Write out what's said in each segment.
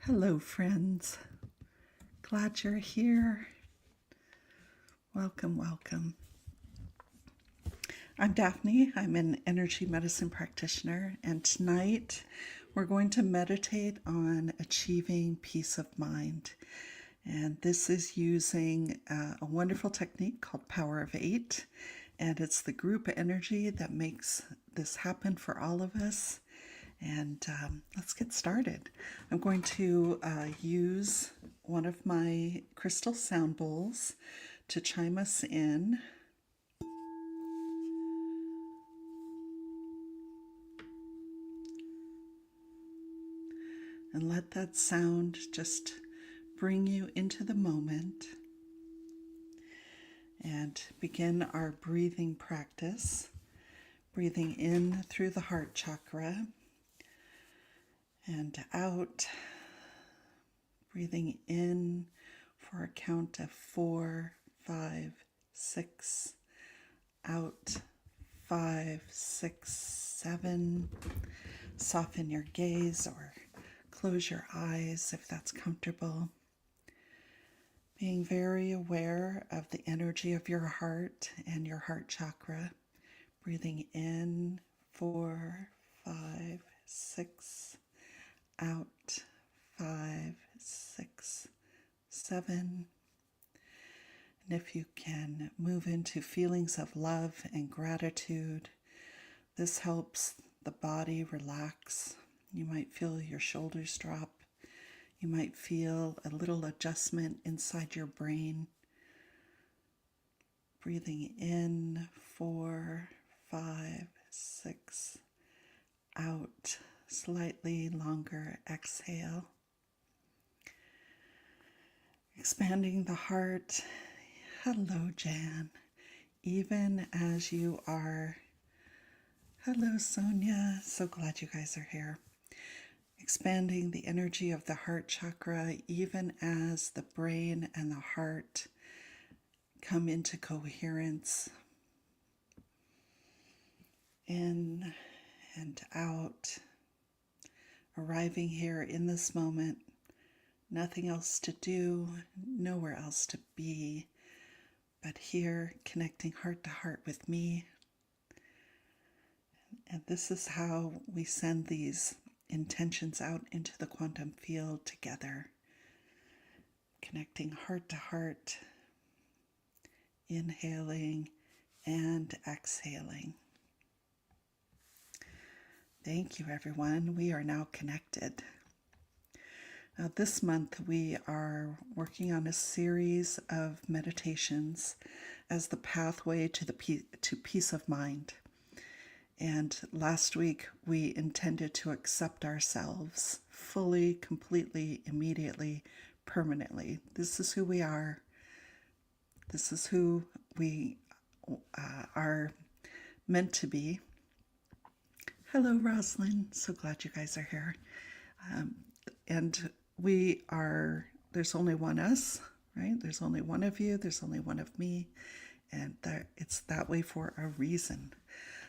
Hello, friends. Glad you're here. Welcome, welcome. I'm Daphne. I'm an energy medicine practitioner, and tonight we're going to meditate on achieving peace of mind. And this is using a wonderful technique called Power of Eight, and it's the group energy that makes this happen for all of us. And let's get started. I'm going to use one of my crystal sound bowls to chime us in. And let that sound just bring you into the moment. And begin our breathing practice. Breathing in through the heart chakra. And out, breathing in for a count of 4, 5, 6, out 5, 6, 7. Soften your gaze or close your eyes if that's comfortable. Being very aware of the energy of your heart and your heart chakra. Breathing in 4, 5, 6. Out 5, 6, 7. And if you can move into feelings of love and gratitude, this helps the body relax. You might feel your shoulders drop. You might feel a little adjustment inside your brain. Breathing in 4, 5, 6. Out. Slightly longer exhale. Expanding the heart. Hello, Jan. Even as you are. Hello, Sonia. So glad you guys are here. Expanding the energy of the heart chakra, even as the brain and the heart come into coherence. In and out. Arriving here in this moment, nothing else to do, nowhere else to be, but here connecting heart to heart with me. And this is how we send these intentions out into the quantum field together. Connecting heart to heart, inhaling and exhaling. Thank you, everyone. We are now connected. This month, we are working on a series of meditations as the pathway to peace of mind. And last week, we intended to accept ourselves fully, completely, immediately, permanently. This is who we are. This is who we are meant to be. Hello, Rosalind. So glad you guys are here. And there's only one us, right? There's only one of you. There's only one of me. And it's that way for a reason.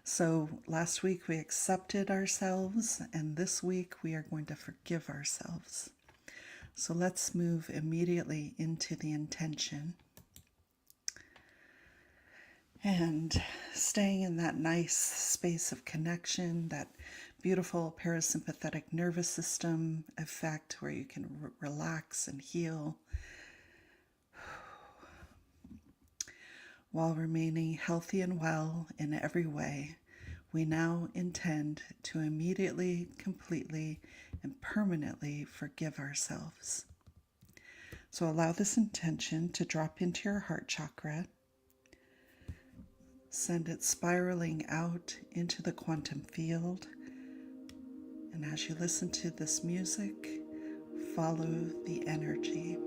So last week we accepted ourselves, and this week we are going to forgive ourselves. So let's move immediately into the intention. And staying in that nice space of connection, that beautiful parasympathetic nervous system effect where you can relax and heal while remaining healthy and well in every way. We now intend to immediately, completely, and permanently forgive ourselves. So allow this intention to drop into your heart chakra. Send it spiraling out into the quantum field. And as you listen to this music, follow the energy.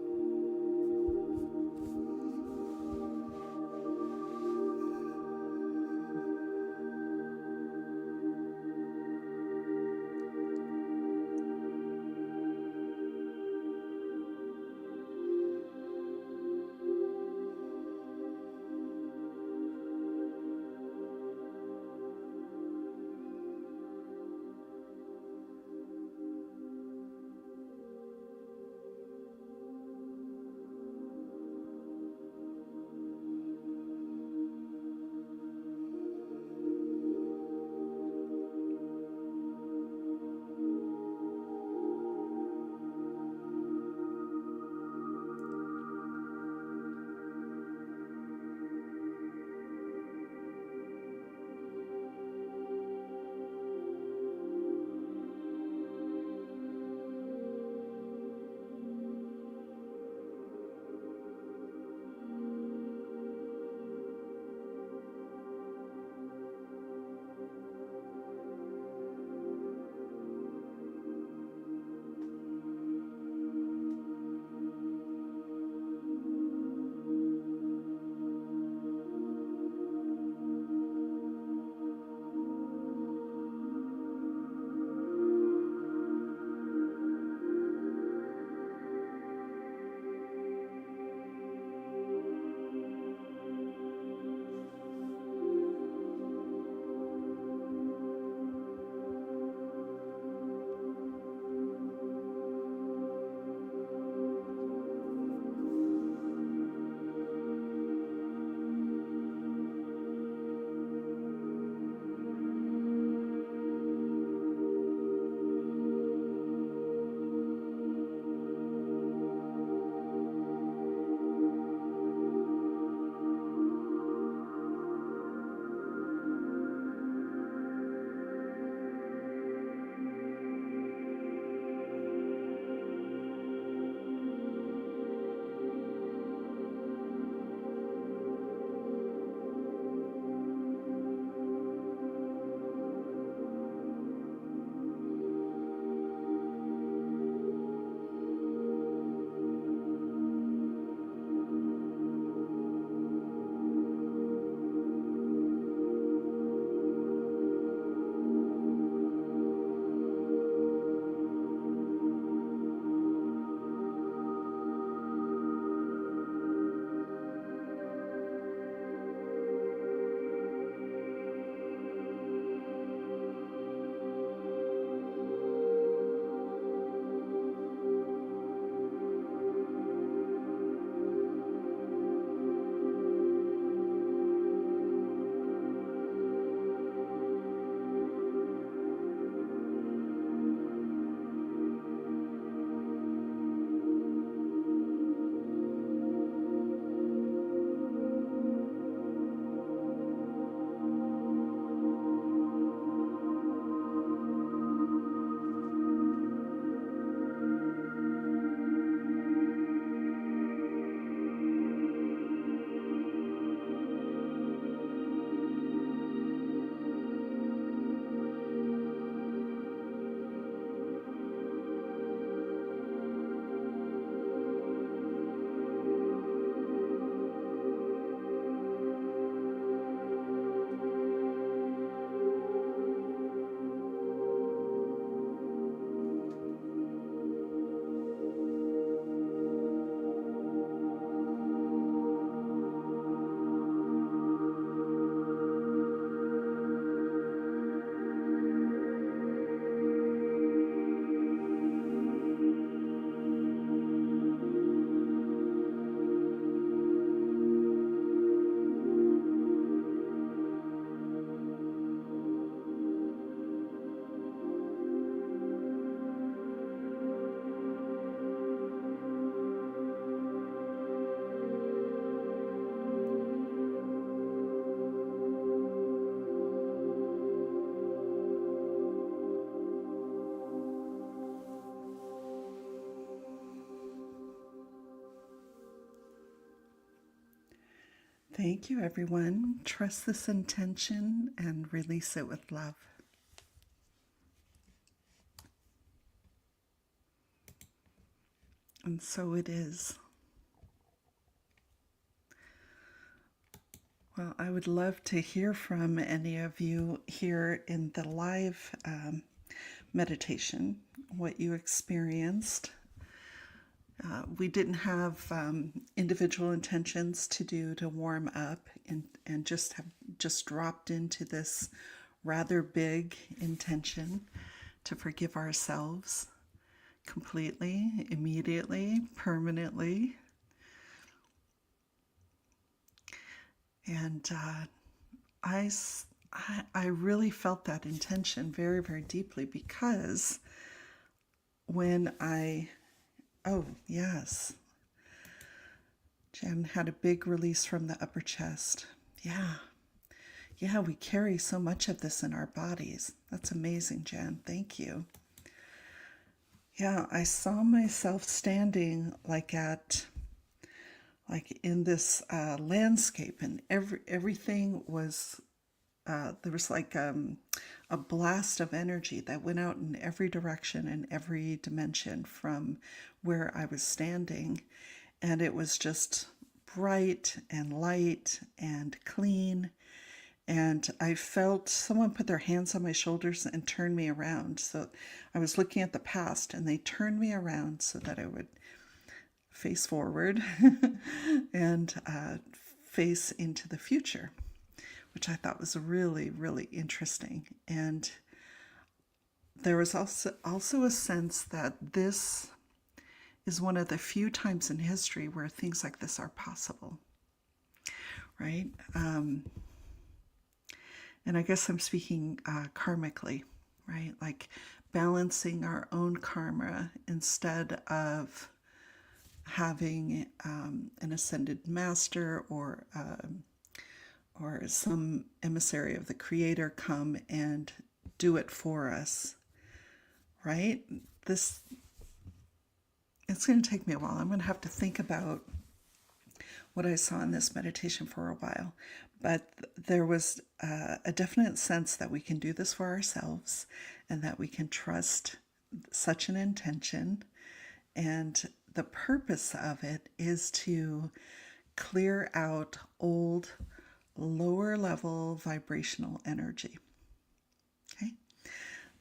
Thank you, everyone. Trust this intention and release it with love. And so it is. Well, I would love to hear from any of you here in the live meditation, what you experienced. We didn't have individual intentions to do to warm up, and just dropped into this rather big intention to forgive ourselves completely, immediately, permanently. And I really felt that intention very, very deeply, because when oh, yes, Jen had a big release from the upper chest. Yeah, we carry so much of this in our bodies. That's amazing, Jen. Thank you. Yeah, I saw myself standing like in this landscape, and everything was, there was like a blast of energy that went out in every direction and every dimension from where I was standing. And it was just bright and light and clean. And I felt someone put their hands on my shoulders and turn me around. So I was looking at the past, and they turned me around so that I would face forward and face into the future, which I thought was really, really interesting. And there was also a sense that this is one of the few times in history where things like this are possible, right? And I guess I'm speaking karmically, right? Like balancing our own karma instead of having an ascended master or some emissary of the creator come and do it for us, right? It's going to take me a while. I'm going to have to think about what I saw in this meditation for a while. But there was a definite sense that we can do this for ourselves, and that we can trust such an intention. And the purpose of it is to clear out old, lower level vibrational energy. Okay?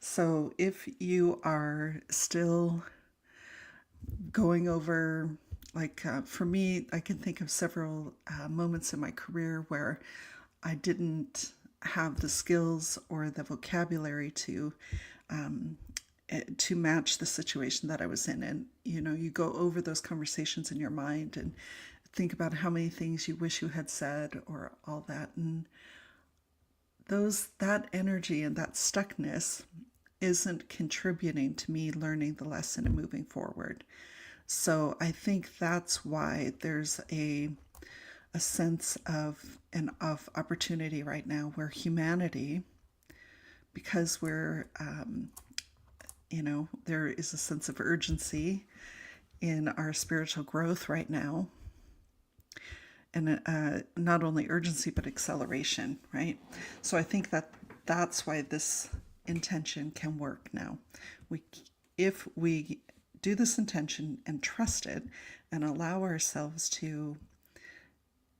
So if you are still going over, like for me, I can think of several moments in my career where I didn't have the skills or the vocabulary to match the situation that I was in. And, you go over those conversations in your mind and think about how many things you wish you had said or all that. And that energy and that stuckness isn't contributing to me learning the lesson and moving forward. So I think that's why there's a sense of opportunity right now where humanity, because we're there is a sense of urgency in our spiritual growth right now. And not only urgency, but acceleration, right? So I think that's why this intention can work now. If we do this intention and trust it and allow ourselves to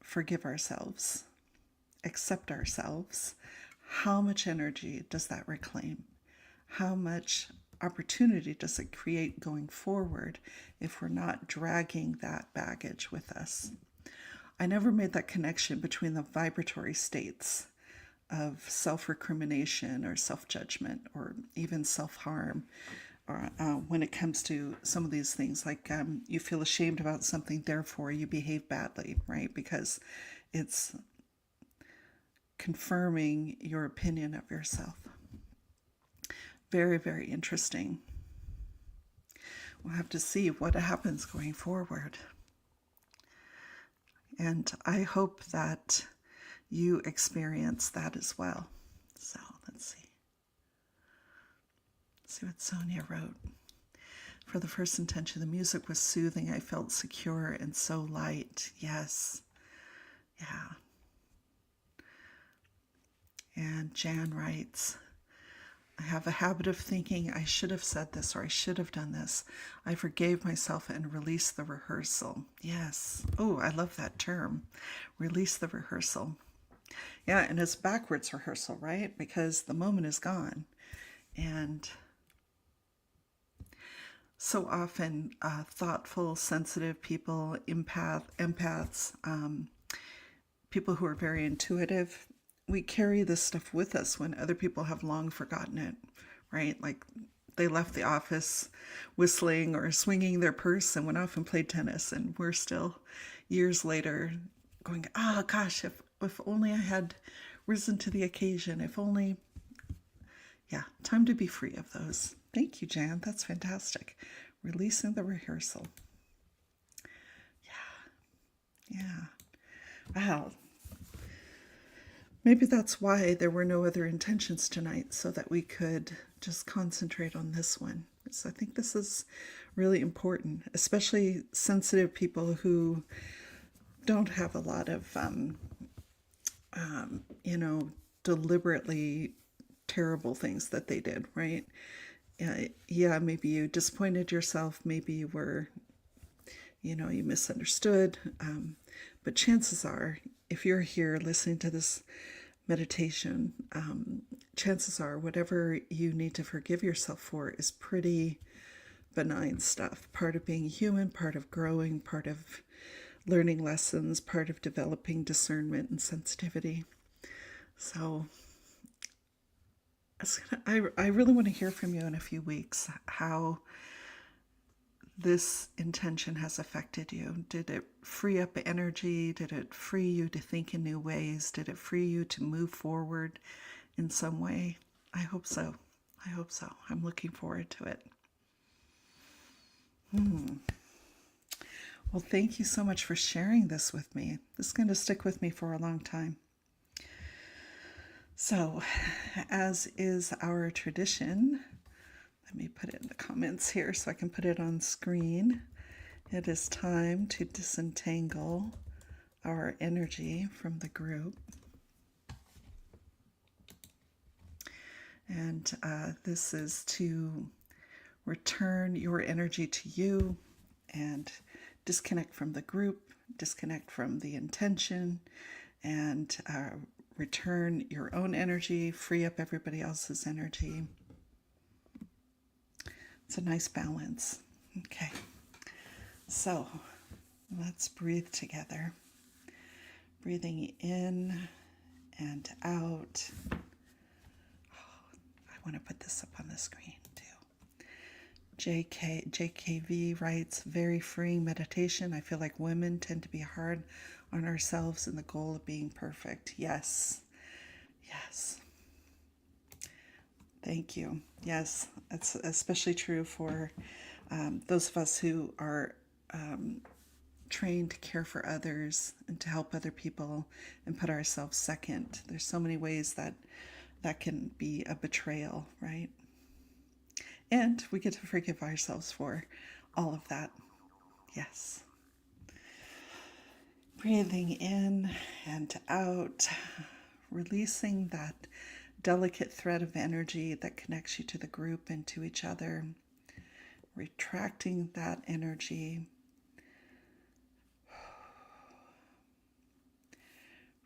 forgive ourselves, accept ourselves, how much energy does that reclaim? How much opportunity does it create going forward if we're not dragging that baggage with us? I never made that connection between the vibratory states of self-recrimination or self-judgment or even self-harm, or when it comes to some of these things, like you feel ashamed about something, therefore you behave badly, right? Because it's confirming your opinion of yourself. Very, very interesting. We'll have to see what happens going forward. And I hope that you experience that as well. So let's see what Sonia wrote. For the first intention, the music was soothing. I felt secure and so light. Yes. Yeah. And Jan writes, I have a habit of thinking I should have said this or I should have done this. I forgave myself and released the rehearsal. Yes. Oh, I love that term. Release the rehearsal. Yeah, and it's backwards rehearsal, right? Because the moment is gone. And so often thoughtful, sensitive people, empaths, people who are very intuitive, we carry this stuff with us when other people have long forgotten it, right? Like they left the office whistling or swinging their purse and went off and played tennis, and we're still years later going, oh gosh, if only I had risen to the occasion, if only. Yeah, time to be free of those. Thank you, Jan. That's fantastic. Releasing the rehearsal. Yeah. Wow. Maybe that's why there were no other intentions tonight, so that we could just concentrate on this one. So I think this is really important, especially sensitive people who don't have a lot of, deliberately terrible things that they did, right? Yeah, maybe you disappointed yourself, maybe you were, you misunderstood. But chances are, if you're here listening to this meditation, chances are whatever you need to forgive yourself for is pretty benign stuff. Part of being human, part of growing, part of learning lessons, part of developing discernment and sensitivity. So I really want to hear from you in a few weeks how this intention has affected you. Did it free up energy? Did it free you to think in new ways? Did it free you to move forward in some way? I hope so. I hope so. I'm looking forward to it. Well, thank you so much for sharing this with me. This is going to stick with me for a long time. So, as is our tradition, let me put it in the comments here so I can put it on screen. It is time to disentangle our energy from the group. And this is to return your energy to you and disconnect from the group, disconnect from the intention, and return your own energy, free up everybody else's energy. It's a nice balance. Okay, so let's breathe together. Breathing in and out. I want to put this up on the screen too. JKV writes, very freeing meditation. I feel like women tend to be hard on ourselves in the goal of being perfect. Yes. Yes. Thank you. Yes, it's especially true for those of us who are trained to care for others and to help other people and put ourselves second. There's so many ways that can be a betrayal, right? And we get to forgive ourselves for all of that. Yes. Breathing in and out, releasing that delicate thread of energy that connects you to the group and to each other, retracting that energy,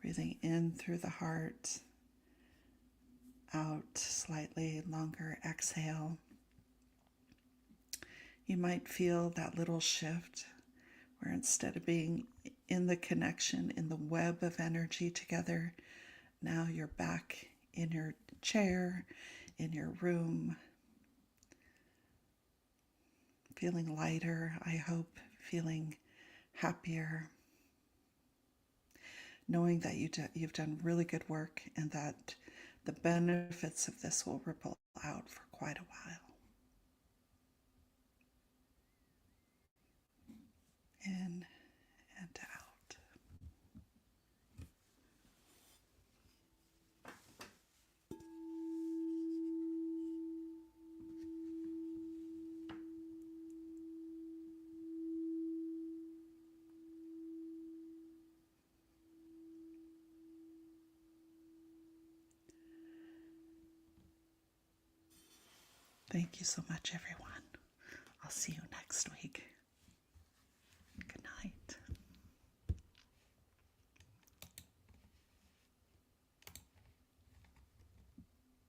breathing in through the heart, out slightly longer exhale. You might feel that little shift where instead of being in the connection, in the web of energy together, now you're back in your chair, in your room, feeling lighter, I hope, feeling happier, knowing that you've done really good work and that the benefits of this will ripple out for quite a while. In and out. Thank you so much, everyone. I'll see you